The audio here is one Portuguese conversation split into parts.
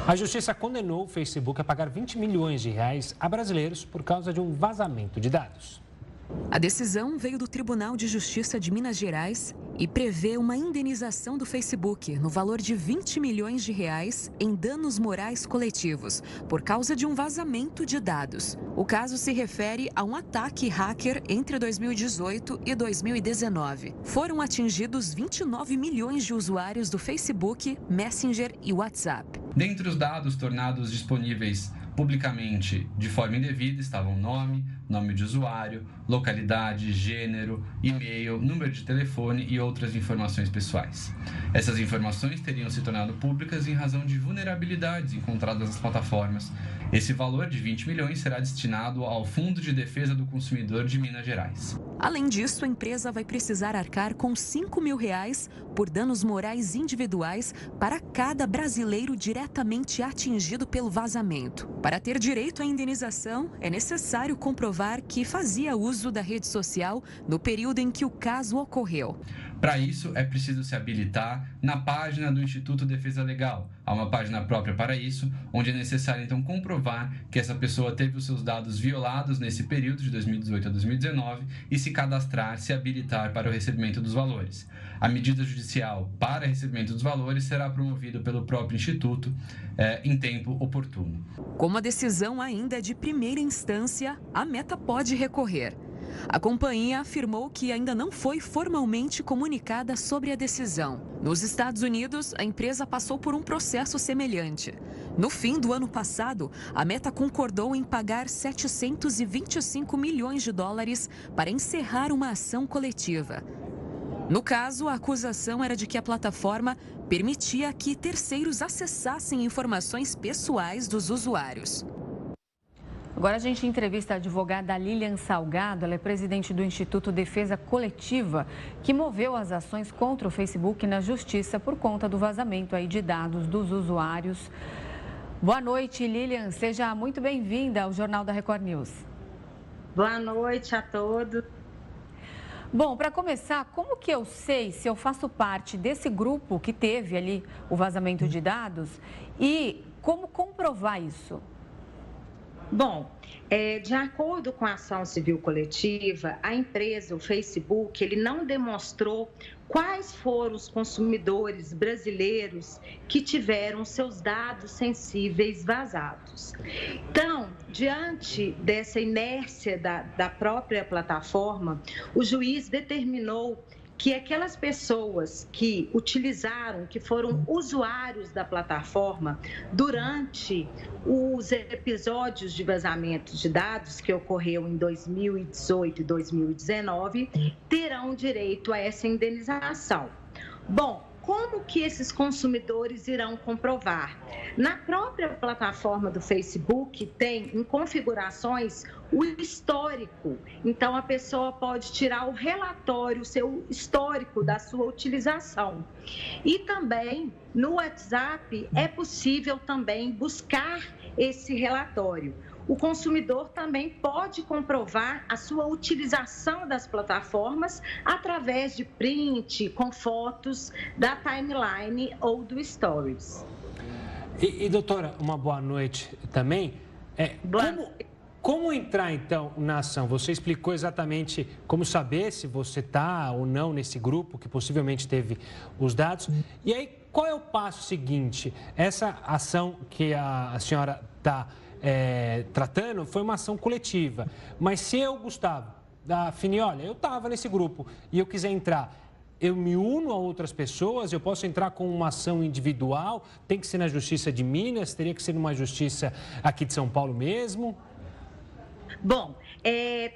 A justiça condenou o Facebook a pagar 20 milhões de reais a brasileiros por causa de um vazamento de dados. A decisão veio do Tribunal de Justiça de Minas Gerais e prevê uma indenização do Facebook no valor de 20 milhões de reais em danos morais coletivos por causa de um vazamento de dados. O caso se refere a um ataque hacker entre 2018 e 2019. Foram atingidos 29 milhões de usuários do Facebook, Messenger e WhatsApp. Dentre os dados tornados disponíveis publicamente de forma indevida estavam nome de usuário, localidade, gênero, e-mail, número de telefone e outras informações pessoais. Essas informações teriam se tornado públicas em razão de vulnerabilidades encontradas nas plataformas. Esse valor de 20 milhões será destinado ao Fundo de Defesa do Consumidor de Minas Gerais. Além disso, a empresa vai precisar arcar com 5 mil reais por danos morais individuais para cada brasileiro diretamente atingido pelo vazamento. Para ter direito à indenização, é necessário comprovar que fazia uso da rede social no período em que o caso ocorreu. Para isso, é preciso se habilitar na página do Instituto Defesa Legal. Há uma página própria para isso, onde é necessário então comprovar que essa pessoa teve os seus dados violados nesse período de 2018 a 2019 e se cadastrar, se habilitar para o recebimento dos valores. A medida judicial para recebimento dos valores será promovida pelo próprio Instituto em tempo oportuno. Como a decisão ainda é de primeira instância, a Meta pode recorrer. A companhia afirmou que ainda não foi formalmente comunicada sobre a decisão. Nos Estados Unidos, a empresa passou por um processo semelhante. No fim do ano passado, a Meta concordou em pagar 725 milhões de dólares para encerrar uma ação coletiva. No caso, a acusação era de que a plataforma permitia que terceiros acessassem informações pessoais dos usuários. Agora a gente entrevista a advogada Lilian Salgado, ela é presidente do Instituto Defesa Coletiva, que moveu as ações contra o Facebook na justiça por conta do vazamento aí de dados dos usuários. Boa noite, Lilian, seja muito bem-vinda ao Jornal da Record News. Boa noite a todos. Bom, para começar, como que eu sei se eu faço parte desse grupo que teve ali o vazamento de dados e como comprovar isso? Bom, de acordo com a ação civil coletiva, a empresa, o Facebook, ele não demonstrou quais foram os consumidores brasileiros que tiveram seus dados sensíveis vazados. Então, diante dessa inércia da própria plataforma, o juiz determinou que aquelas pessoas que utilizaram, que foram usuários da plataforma durante os episódios de vazamento de dados que ocorreu em 2018 e 2019, terão direito a essa indenização. Bom, como que esses consumidores irão comprovar? Na própria plataforma do Facebook tem em configurações o histórico. Então, a pessoa pode tirar o relatório, o seu histórico da sua utilização. E também, no WhatsApp, é possível também buscar esse relatório. O consumidor também pode comprovar a sua utilização das plataformas através de print, com fotos da timeline ou do Stories. Doutora, uma boa noite também. Como entrar, então, na ação? Você explicou exatamente como saber se você está ou não nesse grupo que possivelmente teve os dados. E aí, qual é o passo seguinte? Essa ação que a senhora está tratando foi uma ação coletiva. Mas se eu, Gustavo, da Fini, olha, eu estava nesse grupo e eu quiser entrar, eu me uno a outras pessoas, eu posso entrar com uma ação individual, tem que ser na Justiça de Minas, teria que ser numa justiça aqui de São Paulo mesmo? Bom,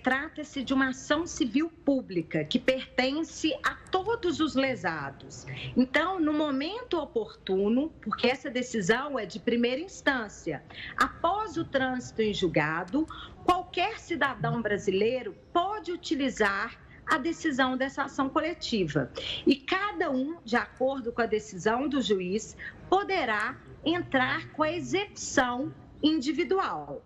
trata-se de uma ação civil pública que pertence a todos os lesados. Então, no momento oportuno, porque essa decisão é de primeira instância, após o trânsito em julgado, qualquer cidadão brasileiro pode utilizar a decisão dessa ação coletiva. E cada um, de acordo com a decisão do juiz, poderá entrar com a execução individual.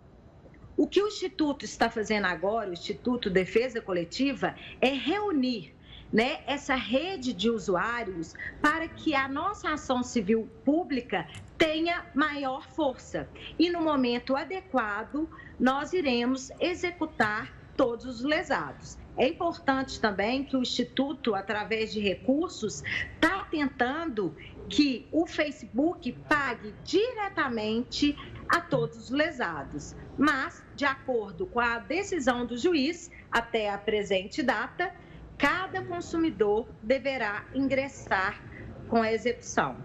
O que o Instituto está fazendo agora, o Instituto Defesa Coletiva, é reunir né, essa rede de usuários para que a nossa ação civil pública tenha maior força. E no momento adequado, nós iremos executar todos os lesados. É importante também que o Instituto, através de recursos, está tentando que o Facebook pague diretamente a todos os lesados. Mas, de acordo com a decisão do juiz, até a presente data, cada consumidor deverá ingressar com a execução.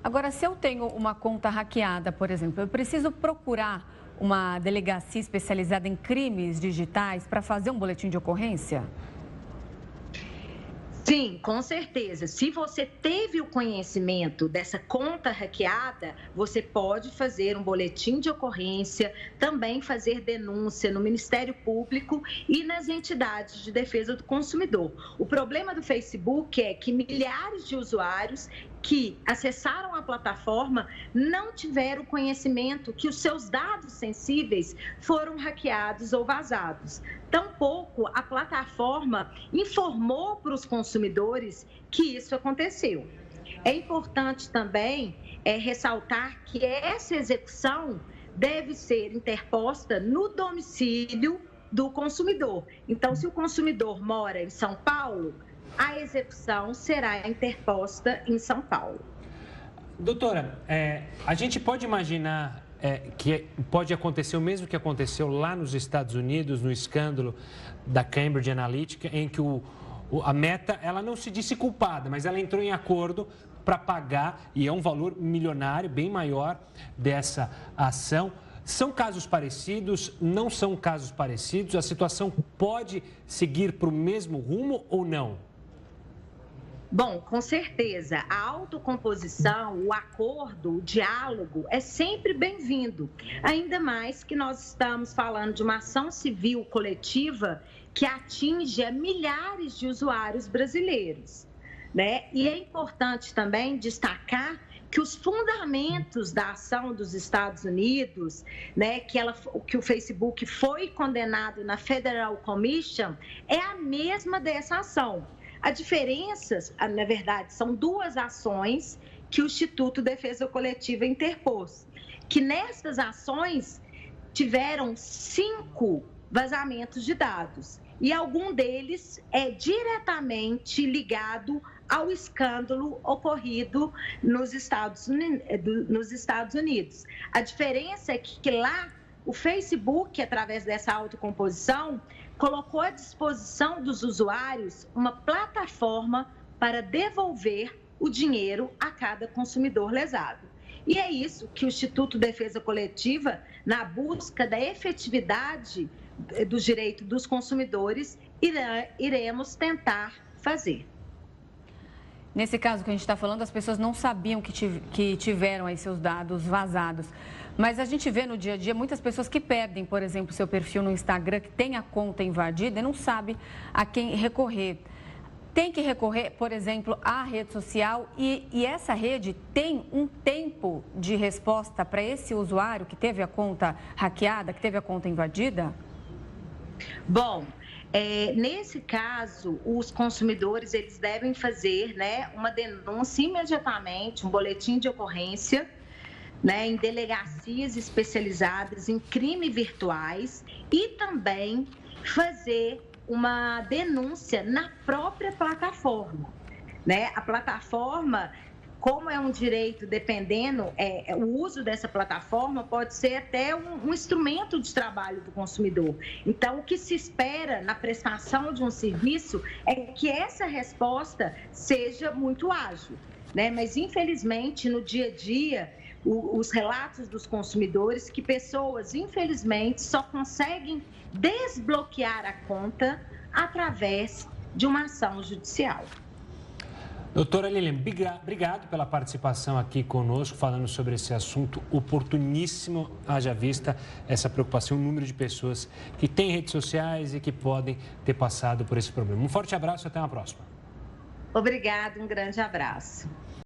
Agora, se eu tenho uma conta hackeada, por exemplo, eu preciso procurar uma delegacia especializada em crimes digitais para fazer um boletim de ocorrência? Sim, com certeza. Se você teve o conhecimento dessa conta hackeada, você pode fazer um boletim de ocorrência, também fazer denúncia no Ministério Público e nas entidades de defesa do consumidor. O problema do Facebook é que milhares de usuários que acessaram a plataforma não tiveram conhecimento que os seus dados sensíveis foram hackeados ou vazados. Tampouco a plataforma informou para os consumidores que isso aconteceu. É importante também ressaltar que essa execução deve ser interposta no domicílio do consumidor. Então, se o consumidor mora em São Paulo, a execução será interposta em São Paulo. Doutora, a gente pode imaginar que pode acontecer o mesmo que aconteceu lá nos Estados Unidos, no escândalo da Cambridge Analytica, em que a Meta ela não se disse culpada, mas ela entrou em acordo para pagar, e é um valor milionário, bem maior, dessa ação. São casos parecidos? Não são casos parecidos? A situação pode seguir para o mesmo rumo ou não? Bom, com certeza, a autocomposição, o acordo, o diálogo é sempre bem-vindo, ainda mais que nós estamos falando de uma ação civil coletiva que atinge a milhares de usuários brasileiros, né? E é importante também destacar que os fundamentos da ação dos Estados Unidos, né, que o Facebook foi condenado na Federal Commission, é a mesma dessa ação. A diferença, na verdade, são duas ações que o Instituto Defesa Coletiva interpôs, que nessas ações tiveram 5 vazamentos de dados e algum deles é diretamente ligado ao escândalo ocorrido nos Estados Unidos. A diferença é que lá o Facebook, através dessa autocomposição, colocou à disposição dos usuários uma plataforma para devolver o dinheiro a cada consumidor lesado. E é isso que o Instituto Defesa Coletiva, na busca da efetividade dos direitos dos consumidores, iremos tentar fazer. Nesse caso que a gente está falando, as pessoas não sabiam que tiveram aí seus dados vazados. Mas a gente vê no dia a dia muitas pessoas que perdem, por exemplo, seu perfil no Instagram, que tem a conta invadida e não sabe a quem recorrer. Tem que recorrer, por exemplo, à rede social e essa rede tem um tempo de resposta para esse usuário que teve a conta hackeada, que teve a conta invadida? Bom, nesse caso, os consumidores eles devem fazer, né, uma denúncia imediatamente, um boletim de ocorrência, né, em delegacias especializadas em crimes virtuais e também fazer uma denúncia na própria plataforma, né? A plataforma, como é um direito, dependendo, o uso dessa plataforma pode ser até um instrumento de trabalho do consumidor. Então, o que se espera na prestação de um serviço é que essa resposta seja muito ágil, né? Mas, infelizmente, no dia a dia, os relatos dos consumidores que pessoas, infelizmente, só conseguem desbloquear a conta através de uma ação judicial. Doutora Lilian, obrigado pela participação aqui conosco, falando sobre esse assunto oportuníssimo, haja vista essa preocupação, o número de pessoas que têm redes sociais e que podem ter passado por esse problema. Um forte abraço e até uma próxima. Obrigada, um grande abraço.